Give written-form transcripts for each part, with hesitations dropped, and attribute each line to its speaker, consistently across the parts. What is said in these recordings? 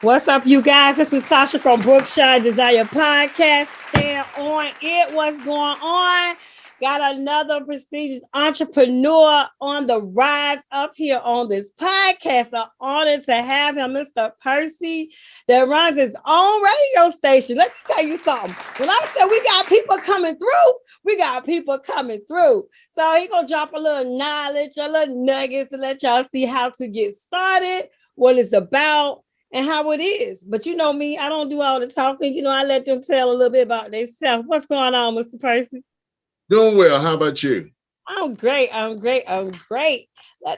Speaker 1: What's up, you guys? This is Sasha from Brookshire Desire Podcast. Stand on it. What's going on? Got another prestigious entrepreneur on the rise up here on this podcast. I'm honored to have him, Mr. Percy, that runs his own radio station. Let me tell you something. When I said we got people coming through, we got people coming through. So he gonna drop a little knowledge, a little nuggets to let y'all see how to get started, what it's about, and how it is. But you know me, I don't do all the talking. You know, I let them tell a little bit about themselves. What's going on, Mr. Percy?
Speaker 2: Doing well. How about you?
Speaker 1: I'm great. Let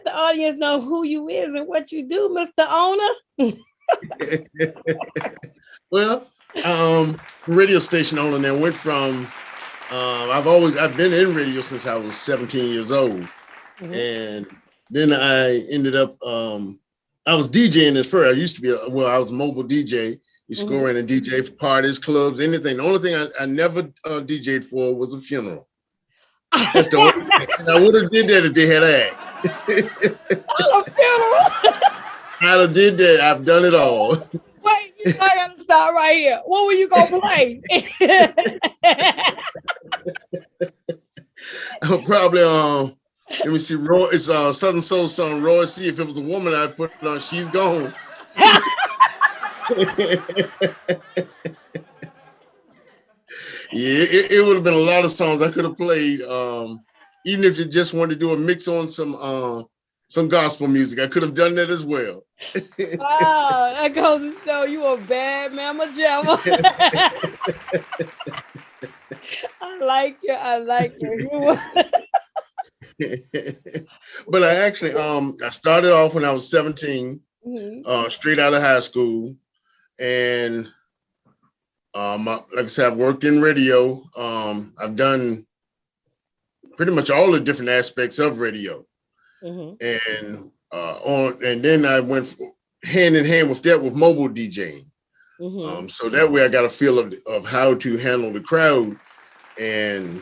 Speaker 1: the audience know who you is and what you do, Mr. Owner.
Speaker 2: Well, radio station owner now went from I've been in radio since I was 17 years old. Mm-hmm. And then I ended up I was DJing at first. I used to be I was a mobile DJ. You score in and DJ for parties, clubs, anything. The only thing I never DJ'd for was a funeral. That's the only thing. I would have did that if they had asked.
Speaker 1: A funeral.
Speaker 2: I'd have did that. I've done it all.
Speaker 1: Wait, I gotta stop right here. What were you gonna play?
Speaker 2: Probably let me see. Roy, it's Southern Soul song. Roy, see if it was a woman, I'd put it on. She's gone. Yeah, it would have been a lot of songs I could have played. Even if you just wanted to do a mix on some gospel music, I could have done that as well.
Speaker 1: Wow, that goes to show you a bad mama jamma. I like it.
Speaker 2: But I actually I started off when I was 17, straight out of high school, and like I said, I've worked in radio. I've done pretty much all the different aspects of radio, and then I went hand in hand with that with mobile DJing. So that way I got a feel of how to handle the crowd and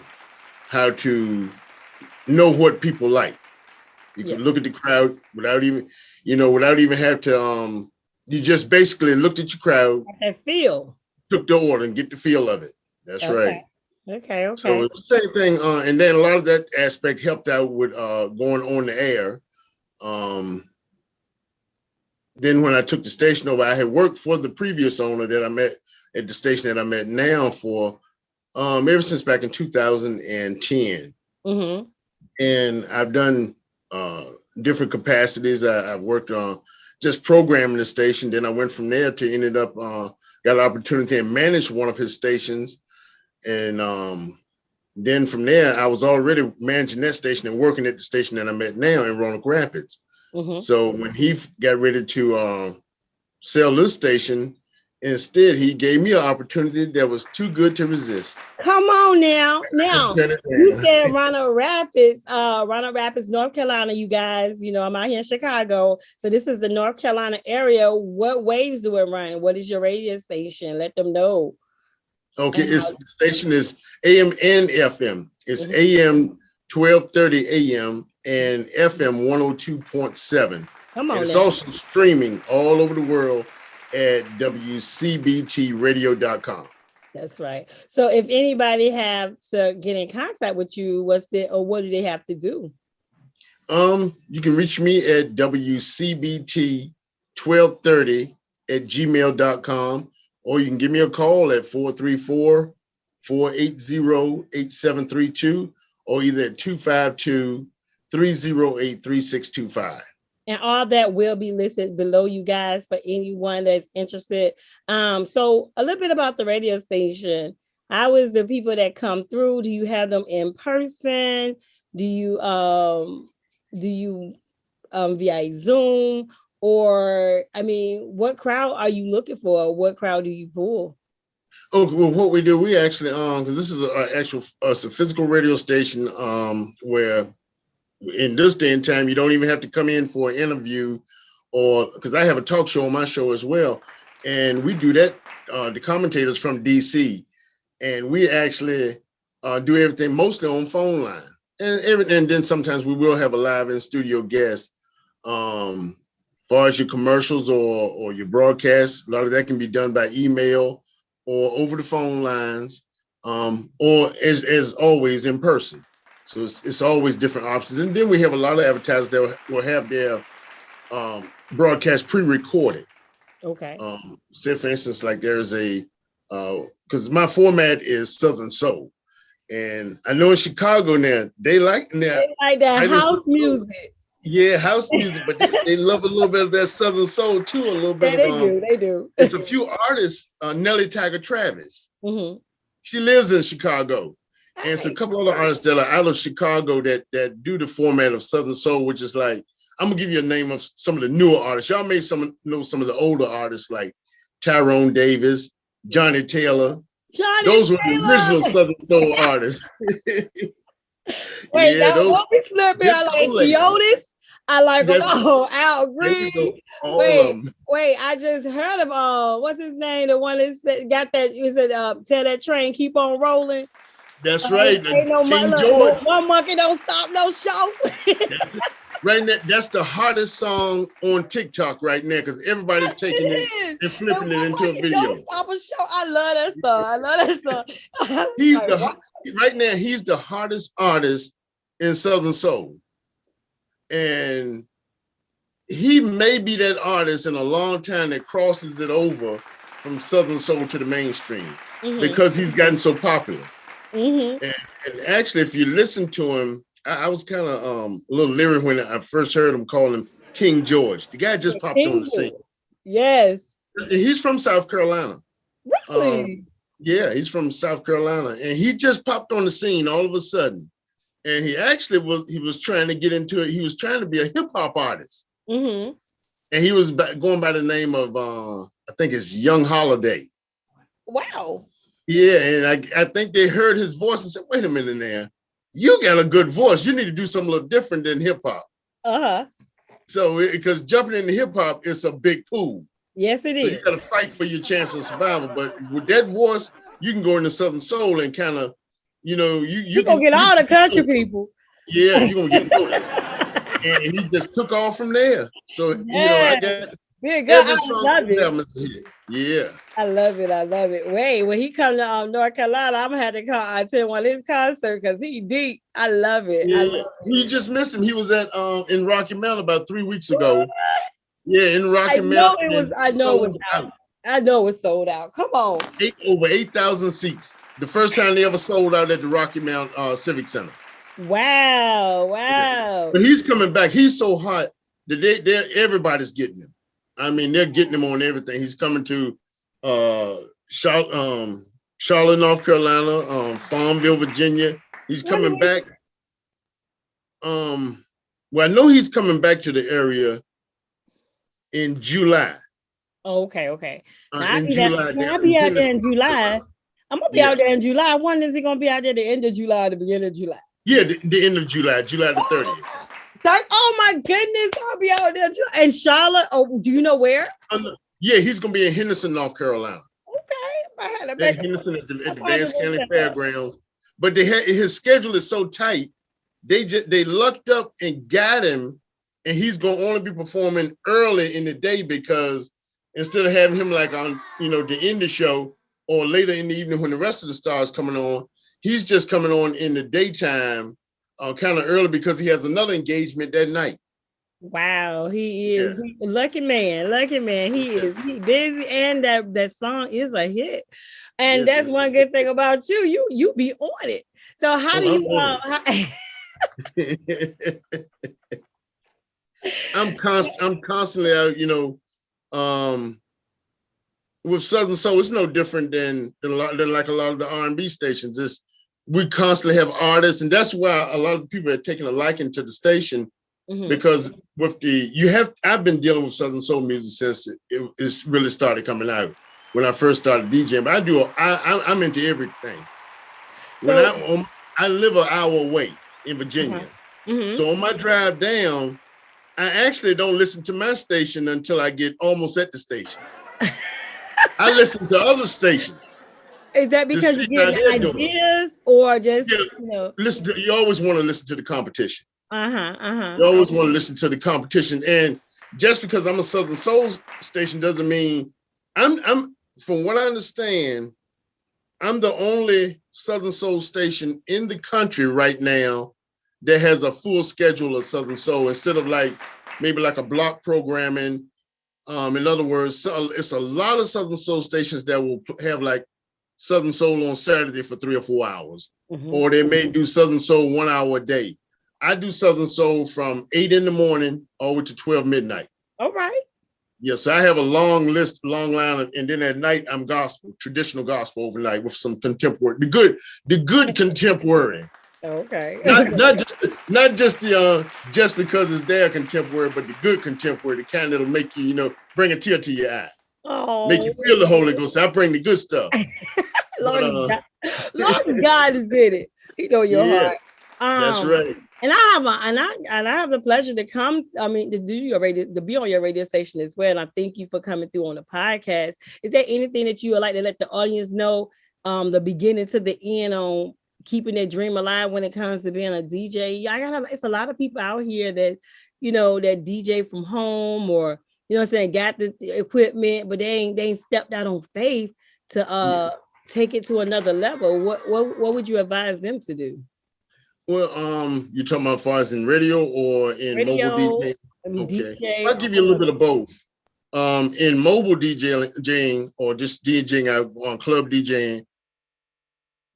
Speaker 2: how to know what people like. You can look at the crowd without even have to. You just basically looked at your crowd.
Speaker 1: That feel.
Speaker 2: Took the order and get the feel of it. That's right.
Speaker 1: Okay.
Speaker 2: So it's the same thing, and then a lot of that aspect helped out with going on the air. Then when I took the station over, I had worked for the previous owner that I met at the station that I'm at now for ever since back in 2010. And I've done different capacities. I've worked on just programming the station. Then I went from there to ended up got an opportunity to manage one of his stations. And then from there, I was already managing that station and working at the station that I'm at now in Roanoke Rapids. So when he got ready to sell this station, instead, he gave me an opportunity that was too good to resist.
Speaker 1: Come on now. You said Roanoke Rapids, North Carolina, you guys. You know, I'm out here in Chicago. So this is the North Carolina area. What waves do it run? What is your radio station? Let them know.
Speaker 2: Okay, the station is AM and FM. It's AM 1230 AM and FM 102.7.
Speaker 1: Come on.
Speaker 2: And it's also streaming all over the world at WCBTRadio.com.
Speaker 1: That's right. So if anybody have to get in contact with you, what do they have to do?
Speaker 2: You can reach me at WCBT1230@gmail.com, or you can give me a call at 434-480-8732, or either at 252-308-3625.
Speaker 1: And all that will be listed below, you guys, for anyone that's interested. So a little bit about the radio station. How is the people that come through? Do you have them in person? Do you via Zoom? Or, I mean, what crowd are you looking for? What crowd do you pull?
Speaker 2: Oh, well, what we do, we actually, because this is it's a physical radio station where in this day and time, you don't even have to come in for an interview, or because I have a talk show on my show as well. And we do that, the commentators from DC, and we actually do everything mostly on phone line. And then sometimes we will have a live in studio guest far as your commercials or your broadcasts, a lot of that can be done by email or over the phone lines, or as always in person. So it's always different options. And then we have a lot of advertisers that will have their broadcast pre-recorded.
Speaker 1: Okay.
Speaker 2: Say for instance, like there's because my format is Southern Soul. And I know in Chicago now, they like
Speaker 1: that house music.
Speaker 2: Yeah, house music, but they love a little bit of that Southern Soul too. A little bit.
Speaker 1: Yeah, they do.
Speaker 2: It's a few artists. Nellie Tiger Travis.
Speaker 1: Mm-hmm.
Speaker 2: She lives in Chicago, and it's a couple other artists that are out of Chicago that do the format of Southern Soul, which is like, I'm gonna give you a name of some of the newer artists. Y'all may know some of the older artists like Tyrone Davis, Johnny Taylor. Those were the original Southern Soul artists.
Speaker 1: Wait, yeah, what we slipping? I like Leotis. I like Al Green. Wait, I just heard of what's his name? The one that got that, is it Tell That Train Keep On Rolling?
Speaker 2: That's right.
Speaker 1: King George. One monkey don't stop no show.
Speaker 2: Right now, that's the hardest song on TikTok right now because everybody's taking it and flipping it into a video.
Speaker 1: Don't stop a show. I love that song.
Speaker 2: Right now, he's the hardest artist in Southern Soul. And he may be that artist in a long time that crosses it over from Southern Soul to the mainstream because he's gotten so popular. Mm-hmm. And actually, if you listen to him, I was kind of a little leery when I first heard him call him King George. The guy just popped on the scene.
Speaker 1: Yes.
Speaker 2: He's from South Carolina.
Speaker 1: Really?
Speaker 2: Yeah, he's from South Carolina. And he just popped on the scene all of a sudden. And he actually was trying to get into it. He was trying to be a hip hop artist. Mm-hmm. And he was going by the name of, I think it's Young Holiday.
Speaker 1: Wow. Yeah,
Speaker 2: and I think they heard his voice and said, wait a minute now. You got a good voice. You need to do something a little different than hip hop. Uh-huh. So, because jumping into hip hop is a big pool.
Speaker 1: Yes, it is.
Speaker 2: So you got to fight for your chance of survival. But with that voice, you can go into Southern Soul and kind of, you're
Speaker 1: going to get all the country people.
Speaker 2: Yeah, you're going to get noticed. And he just took off from there. So, I got...
Speaker 1: I love it.
Speaker 2: Yeah.
Speaker 1: I love it. Wait, when he come to North Carolina, I'm gonna have to attend one of his concerts because he deep. I love it.
Speaker 2: Yeah. You just missed him. He was at in Rocky Mount about 3 weeks ago. What? Yeah, in Rocky Mount.
Speaker 1: I know it was sold out. Come on.
Speaker 2: Over 8,000 seats. The first time they ever sold out at the Rocky Mount Civic Center.
Speaker 1: Wow.
Speaker 2: Yeah. But he's coming back. He's so hot that everybody's getting him. I mean, they're getting him on everything. He's coming to Charlotte, North Carolina, Farmville, Virginia. He's coming back. Well, I know he's coming back to the area in July.
Speaker 1: Oh, okay. I'll be out there in July. I'm gonna be out there in July. When is he gonna be out there? The end of July, the beginning of July?
Speaker 2: Yeah, the end of July, July the 30th.
Speaker 1: Oh my goodness, I'll be out there. And Charlotte, do you know where?
Speaker 2: Yeah, he's gonna be in Henderson, North Carolina.
Speaker 1: Okay.
Speaker 2: Henderson at the Vance County Fairgrounds. But his schedule is so tight, they lucked up and got him, and he's gonna only be performing early in the day because instead of having him like on the end of the show or later in the evening when the rest of the stars coming on, he's just coming on in the daytime. Kind of early because he has another engagement that night.
Speaker 1: Wow, he is lucky man. He is busy, and that song is a hit. And that's one good thing about you. You be on it. So how do you?
Speaker 2: I'm constantly out. With Southern Soul, it's no different than like a lot of the R&B stations. We constantly have artists, and that's why a lot of people are taking a liking to the station because I've been dealing with Southern Soul music since it really started coming out when I first started DJing. But I'm into everything. I live an hour away in Virginia, so on my drive down, I actually don't listen to my station until I get almost at the station. I listen to other stations.
Speaker 1: Is that because you get ideas or just
Speaker 2: you always want to listen to the competition. You always want to listen to the competition. And just because I'm a Southern Soul station doesn't mean I'm from what I understand, I'm the only Southern Soul station in the country right now that has a full schedule of Southern Soul instead of maybe like a block programming. In other words, it's a lot of Southern Soul stations that will have like Southern Soul on Saturday for 3 or 4 hours, or they may do Southern Soul 1 hour a day. I do Southern Soul from 8 in the morning all the way to 12 midnight.
Speaker 1: All right.
Speaker 2: Yes, I have a long line, and then at night I'm gospel, traditional gospel overnight with some contemporary, the good contemporary.
Speaker 1: Okay.
Speaker 2: Not just the just because it's their contemporary, but the good contemporary, the kind that'll make you, bring a tear to your eye.
Speaker 1: Oh,
Speaker 2: make you feel the Holy Ghost. I bring the good stuff.
Speaker 1: Lord God is in it. You know your heart.
Speaker 2: That's right.
Speaker 1: And I have the pleasure to come. I mean, to do your radio, to be on your radio station as well. And I thank you for coming through on the podcast. Is there anything that you would like to let the audience know, the beginning to the end, on keeping their dream alive when it comes to being a DJ? It's a lot of people out here that, that DJ from home, or got the equipment, but they ain't stepped out on faith to take it to another level. What would you advise them to do?
Speaker 2: Well, you're talking about as far as in radio or in mobile DJ? Okay.
Speaker 1: DJ,
Speaker 2: I'll give you a little bit of both. In mobile DJing or just DJing out on club DJing,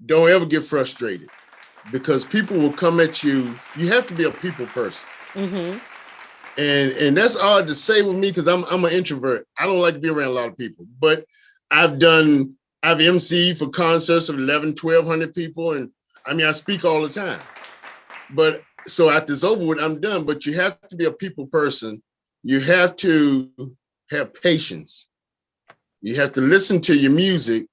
Speaker 2: don't ever get frustrated, because people will come at you. You have to be a people person. And that's hard to say with me because I'm an introvert. I don't like to be around a lot of people, but I've emceed for concerts of 1,100 people. And I mean, I speak all the time. But so after it's over with, I'm done. But you have to be a people person. You have to have patience. You have to listen to your music,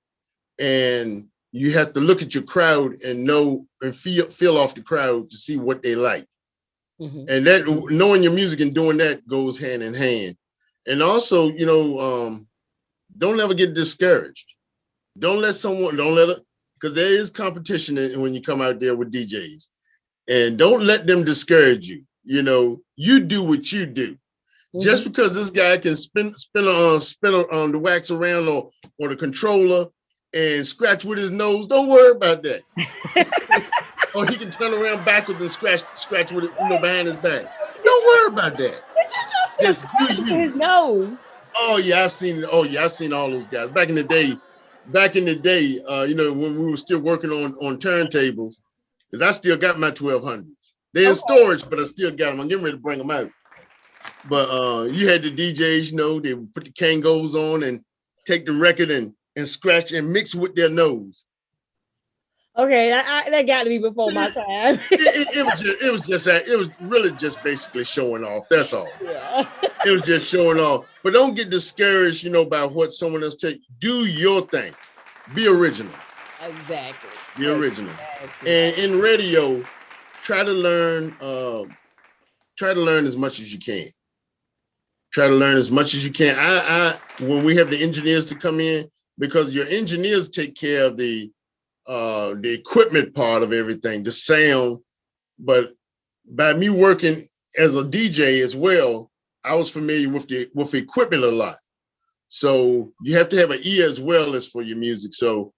Speaker 2: and you have to look at your crowd and know and feel off the crowd to see what they like. And that, knowing your music and doing that, goes hand in hand. And also, don't ever get discouraged. Because there is competition when you come out there with DJs. And don't let them discourage you. You do what you do. Just because this guy can spin on the wax around or the controller and scratch with his nose, don't worry about that. Or he can turn around backwards and scratch with it, behind his back. Don't worry about that.
Speaker 1: Did you just scratch with his nose?
Speaker 2: Oh yeah, I've seen all those guys. Back in the day, when we were still working on turntables, because I still got my 1200s. They're in storage, but I still got them. I'm getting ready to bring them out. But you had the DJs, they would put the Kangos on and take the record and scratch and mix with their nose.
Speaker 1: Okay, that got to be before my time.
Speaker 2: it was really just basically showing off. That's all.
Speaker 1: Yeah.
Speaker 2: It was just showing off. But don't get discouraged, by what someone else takes. Do your thing. Be original.
Speaker 1: Exactly.
Speaker 2: Be original. Exactly. And in radio, try to learn as much as you can. Try to learn as much as you can. When we have the engineers to come in, because your engineers take care of the equipment part of everything, the sound. But by me working as a DJ as well, I was familiar with equipment a lot. So you have to have an ear as well as for your music. So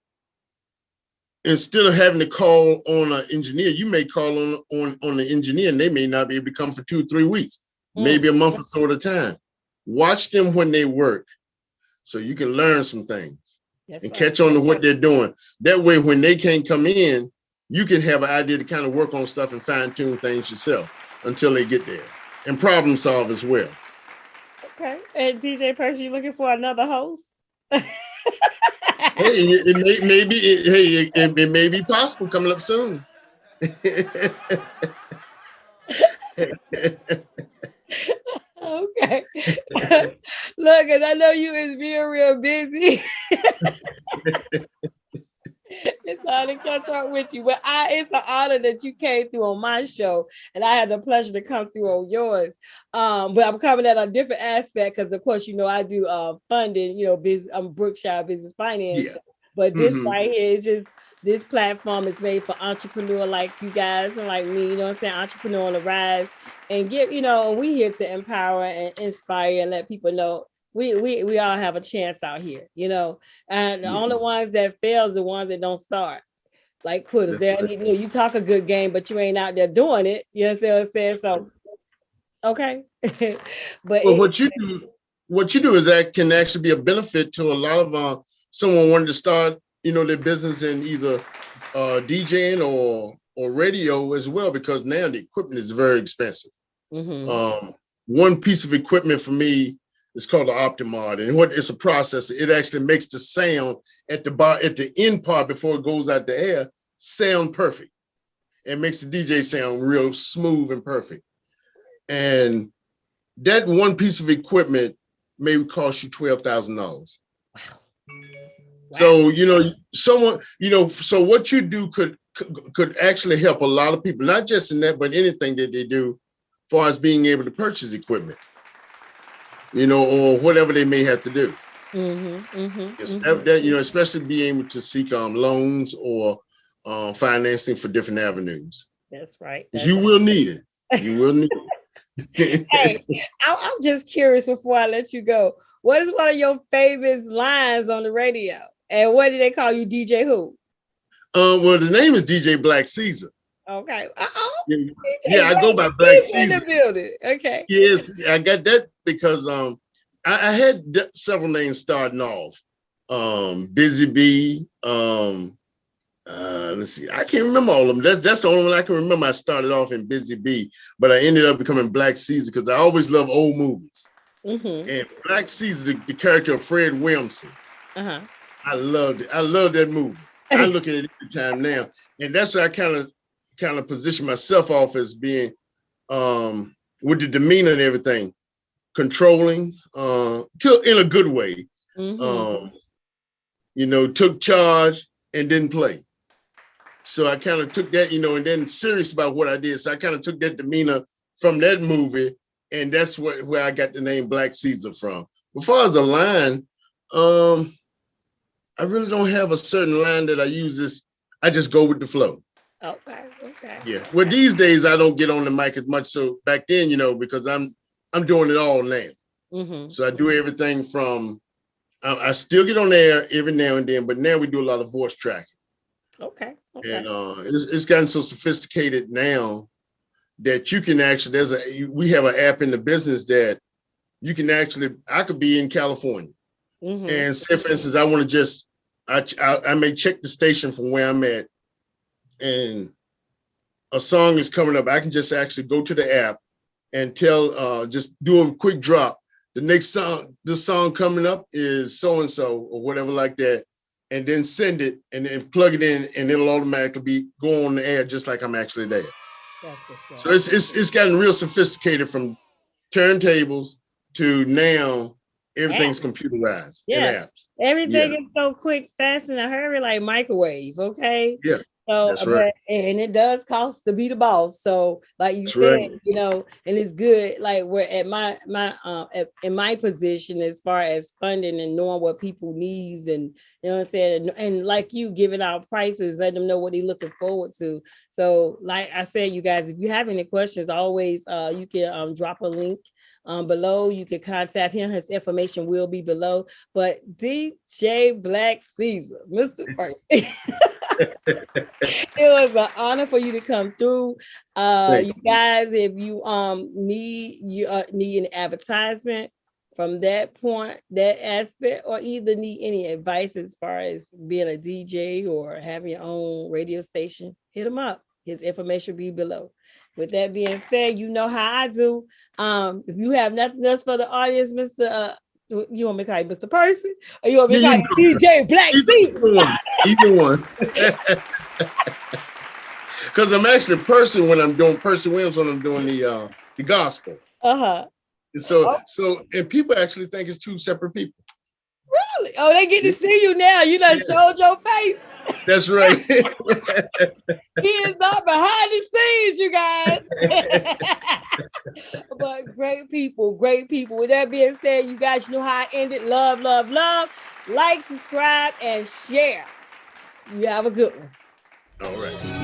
Speaker 2: instead of having to call on an engineer, you may call on the engineer, and they may not be able to come for 2 or 3 weeks, maybe a month or so at a time. Watch them when they work, so you can learn some things and catch on to what they're doing. That way, when they can't come in, you can have an idea to kind of work on stuff and fine tune things yourself until they get there, and problem solve as well.
Speaker 1: Okay. And DJ Percy, you looking for another host?
Speaker 2: Hey, it may be possible coming up soon.
Speaker 1: Okay. Look, and I know you is being real busy. It's hard to catch up with you, but it's an honor that you came through on my show, and I had the pleasure to come through on yours. But I'm coming at a different aspect because, of course, I do funding. I'm Brookshire Business Finance. Yeah. But this right here is just this platform is made for entrepreneur like you guys and like me, you know what I'm saying? Entrepreneur on the rise, and we here to empower and inspire and let people know we all have a chance out here, and the only ones that fail is the ones that don't start. Like quitters. You talk a good game, but you ain't out there doing it. You know what I'm saying? So, okay. But
Speaker 2: what you do is that can actually be a benefit to a lot of someone wanting to start, their business in either DJing or radio as well, because now the equipment is very expensive. One piece of equipment for me is called the Optimod, and it's a processor. It actually makes the sound at the end part before it goes out the air sound perfect. It makes the DJ sound real smooth and perfect. And that one piece of equipment may cost you $12,000. Wow. So so what you do could actually help a lot of people, not just in that, but anything that they do, as far as being able to purchase equipment. Or whatever they may have to do. Especially being able to seek loans or financing for different avenues.
Speaker 1: That's right.
Speaker 2: You will need it. You will need it.
Speaker 1: Hey, I'm just curious before I let you go. What is one of your favorite lines on the radio? And what do they call you, DJ who?
Speaker 2: Well, the name is DJ Black Caesar.
Speaker 1: Okay.
Speaker 2: Yeah, I go by Black Caesar.
Speaker 1: In the building. Okay.
Speaker 2: Yes, I got that because I had several names starting off. Busy Bee. Let's see. I can't remember all of them. That's the only one I can remember. I started off in Busy Bee, but I ended up becoming Black Caesar because I always love old movies. And Black Caesar, the character of Fred Williamson. I loved it. I love that movie. I look at it every time now, and that's why I kind of position myself off as being with the demeanor and everything, controlling, in a good way. Took charge and didn't play. So I kind of took that, and then serious about what I did. So I kind of took that demeanor from that movie, and that's where I got the name Black Caesar from. As far as a line, I really don't have a certain line that I use. I just go with the flow.
Speaker 1: Okay.
Speaker 2: Yeah. Well, these days I don't get on the mic as much. So back then, because I'm doing it all now. So I do everything from. I still get on air every now and then, but now we do a lot of voice tracking. Okay. And it's gotten so sophisticated now that you can actually. We have an app in the business that you can actually. I could be in California, and say, for instance, I want to I may check the station from where I'm at, and a song is coming up. I can just actually go to the app and just do a quick drop. The next song, this song coming up is so-and-so or whatever like that, and then send it and then plug it in, and it'll automatically go on the air just like I'm actually there. So it's gotten real sophisticated from turntables to now. Everything's computerized.
Speaker 1: Yeah, everything is so quick, fast, in a hurry, like microwave. Okay.
Speaker 2: Yeah.
Speaker 1: So,
Speaker 2: that's right.
Speaker 1: And it does cost to be the boss. So, like you said,
Speaker 2: right.
Speaker 1: And it's good. Like we're at in my position as far as funding and knowing what people needs, and what I'm saying, and like you giving out prices, let them know what they're looking forward to. So, like I said, you guys, if you have any questions, always you can drop a link below. You can contact him. His information will be below. But DJ Black Caesar, Mr. Percy. It was an honor for you to come through. You guys, if you need an advertisement from that aspect, or either need any advice as far as being a DJ or having your own radio station, hit him up. His information will be below. With that being said, you know how I do. If you have nothing else for the audience, Mr. You want me to call you Mr. Percy, or you want me to call you DJ Black Caesar?
Speaker 2: Either one. Because I'm actually Percy when I'm doing Percy Williams when I'm doing the gospel. So and people actually think it's two separate people.
Speaker 1: Really? Oh, they get to see you now. You done showed your face.
Speaker 2: That's right.
Speaker 1: He is not behind the scenes, you guys. But great people. With that being said, you guys know how I end it. Love, love, love. Like, subscribe, and share. You have a good one.
Speaker 2: All right.